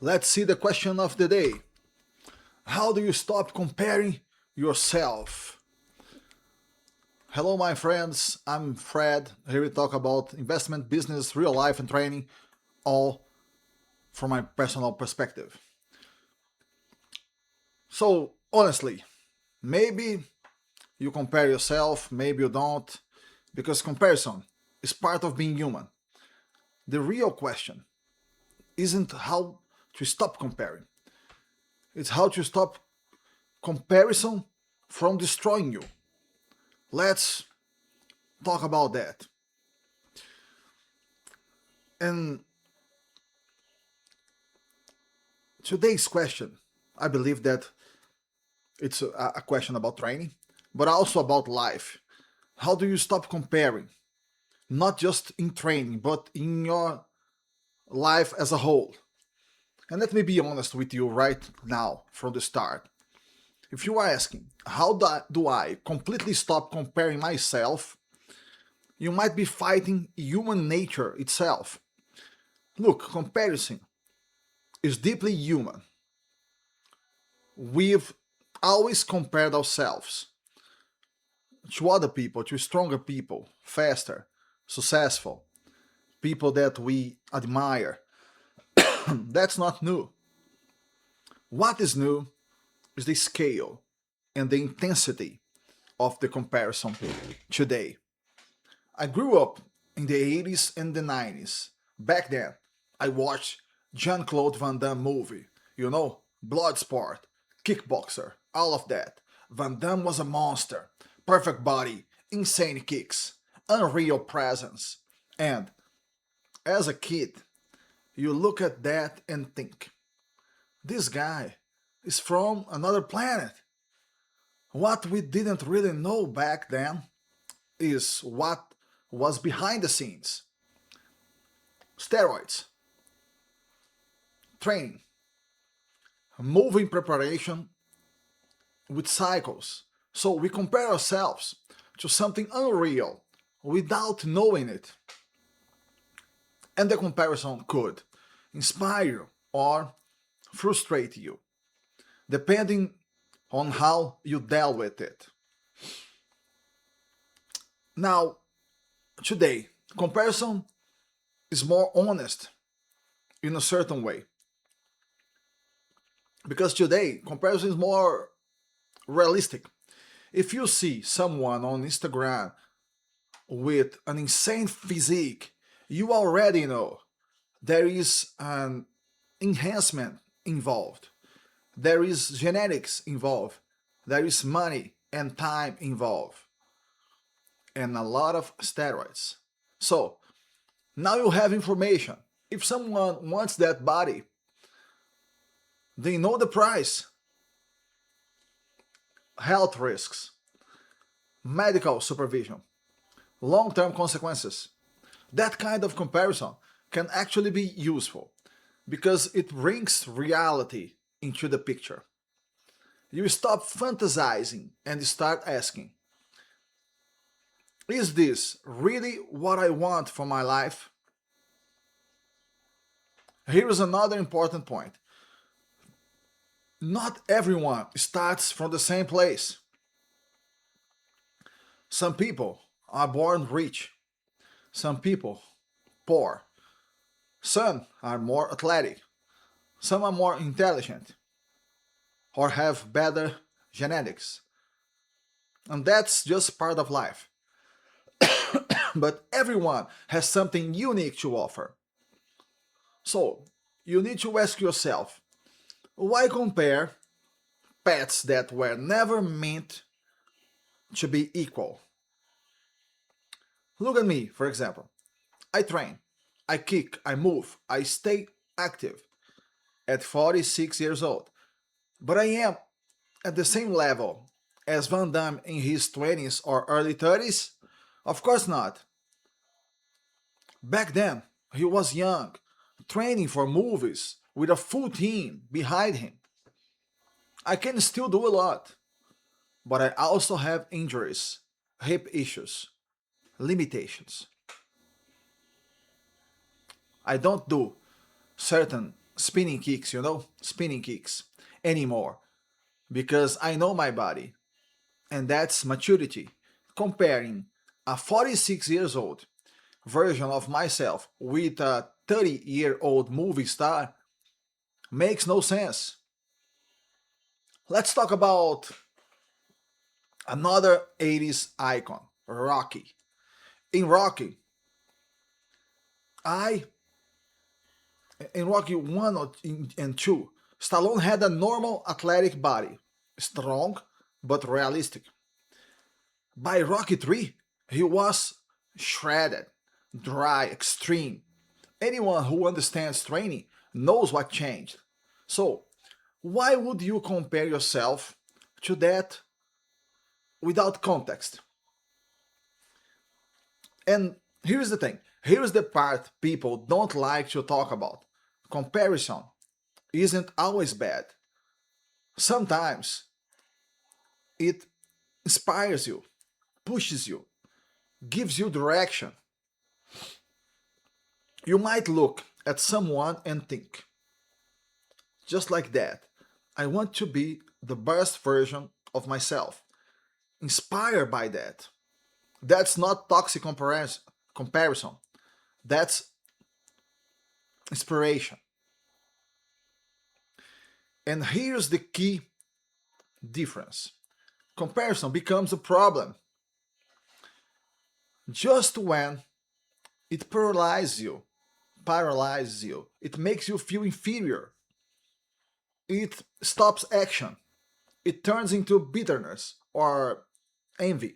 Let's see the question of the day. How do you stop comparing yourself? Hello, my friends. I'm Fred. Here we talk about investment, business, real life, and training, all from my personal perspective. So, honestly, maybe you compare yourself, maybe you don't, because comparison is part of being human. The real question isn't how to stop comparing, it's how to stop comparison from destroying you. Let's talk about that. And today's question, I believe that it's a question about training, but also about life. How do you stop comparing? Not just in training, but in your life as a whole. And let me be honest with you right now from the start. If you are asking, how do I completely stop comparing myself? You might be fighting human nature itself. Look, comparison is deeply human. We've always compared ourselves to other people, to stronger people, faster, successful, people that we admire. That's not new. What is new is the scale and the intensity of the comparison today. I grew up in the 80s and the 90s. Back then, I watched Jean Claude Van Damme movie. Bloodsport, kickboxer, all of that. Van Damme was a monster. Perfect body, insane kicks, unreal presence. And as a kid, you look at that and think, this guy is from another planet. What we didn't really know back then is what was behind the scenes. Steroids, training, moving preparation with cycles. So we compare ourselves to something unreal without knowing it. And the comparison could inspire you or frustrate you, depending on how you deal with it. Now, today, comparison is more honest in a certain way. Because today, comparison is more realistic. If you see someone on Instagram with an insane physique, you already know there is an enhancement involved, there is genetics involved, there is money and time involved, and a lot of steroids. So now you have information. If someone wants that body, they know the price, health risks, medical supervision, long term consequences. That kind of comparison can actually be useful because it brings reality into the picture. You stop fantasizing and start asking, is this really what I want for my life? Here is another important point. Not everyone starts from the same place. Some people are born rich, some people poor, some are more athletic, some are more intelligent, or have better genetics. And that's just part of life. But everyone has something unique to offer. So, you need to ask yourself, why compare paths that were never meant to be equal? Look at me, for example. I train, I kick, I move, I stay active at 46 years old. But I am at the same level as Van Damme in his 20s or early 30s? Of course not. Back then, he was young, training for movies with a full team behind him. I can still do a lot, but I also have injuries, hip issues, limitations. I don't do certain spinning kicks, spinning kicks anymore because I know my body, and that's maturity. Comparing a 46 years old version of myself with a 30-year-old movie star makes no sense. Let's talk about another 80s icon, Rocky. In Rocky, I in Rocky 1 and 2, Stallone had a normal athletic body, strong but realistic. By Rocky 3, he was shredded, dry, extreme. Anyone who understands training knows what changed. So, why would you compare yourself to that without context? And here's the thing, here's the part people don't like to talk about. Comparison isn't always bad. Sometimes it inspires you, pushes you, gives you direction. You might look at someone and think, just like that, I want to be the best version of myself. Inspired by that. That's not toxic comparison. That's inspiration. And here's the key difference. Comparison becomes a problem just when it paralyzes you. It makes you feel inferior. It stops action. It turns into bitterness or envy.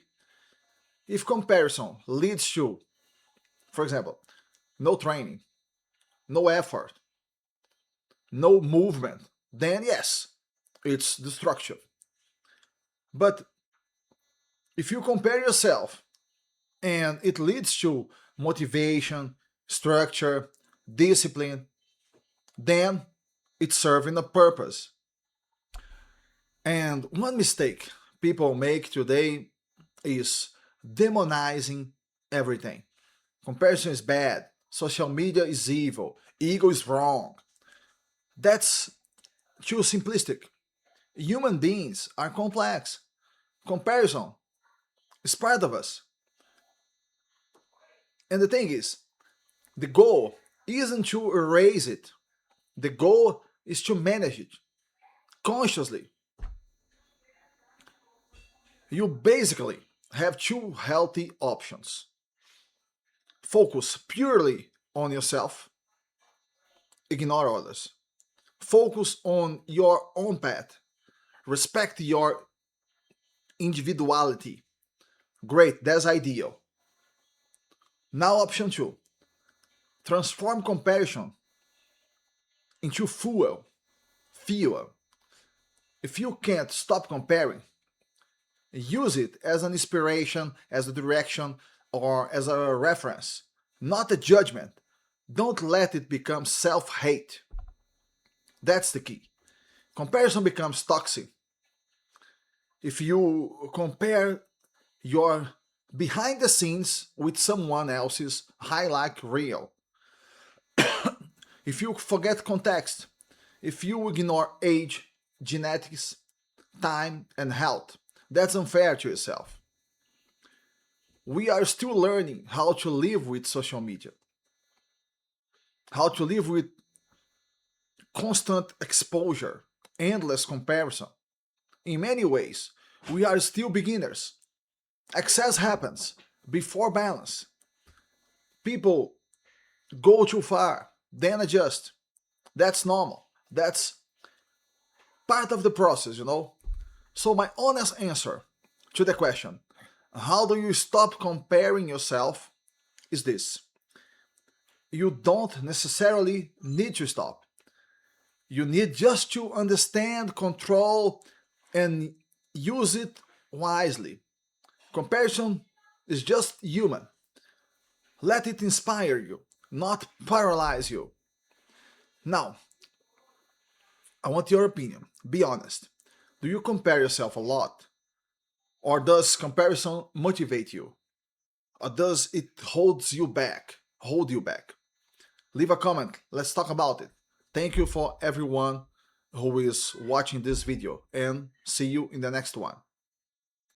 If comparison leads to, for example, no training, no effort, no movement, then yes, it's destructive. But if you compare yourself and it leads to motivation, structure, discipline, then it's serving a purpose. And one mistake people make today is demonizing everything. Comparison is bad, social media is evil, ego is wrong. That's too simplistic. Human beings are complex. Comparison is part of us. And the thing is, the goal isn't to erase it, the goal is to manage it consciously. You basically have two healthy options: focus purely on yourself, ignore others. Focus on your own path, respect your individuality. Great, that's ideal. Now, option two, transform comparison into fuel. If you can't stop comparing, use it as an inspiration, as a direction, or as a reference, not a judgment. Don't let it become self hate. That's the key. Comparison becomes toxic if you compare your behind the scenes with someone else's highlight reel. If you forget context, if you ignore age, genetics, time, and health, that's unfair to yourself. We are still learning how to live with social media, how to live with constant exposure, endless comparison. In many ways, we are still beginners. Excess happens before balance. People go too far, then adjust. That's normal. That's part of the process. So, my honest answer to the question, how do you stop comparing yourself, is this: you don't necessarily need to stop. You need just to understand, control, and use it wisely. Comparison is just human. Let it inspire you, not paralyze you. Now, I want your opinion. Be honest. Do you compare yourself a lot? Or does comparison motivate you? Or does it hold you back? Leave a comment. Let's talk about it. Thank you for everyone who is watching this video, and see you in the next one.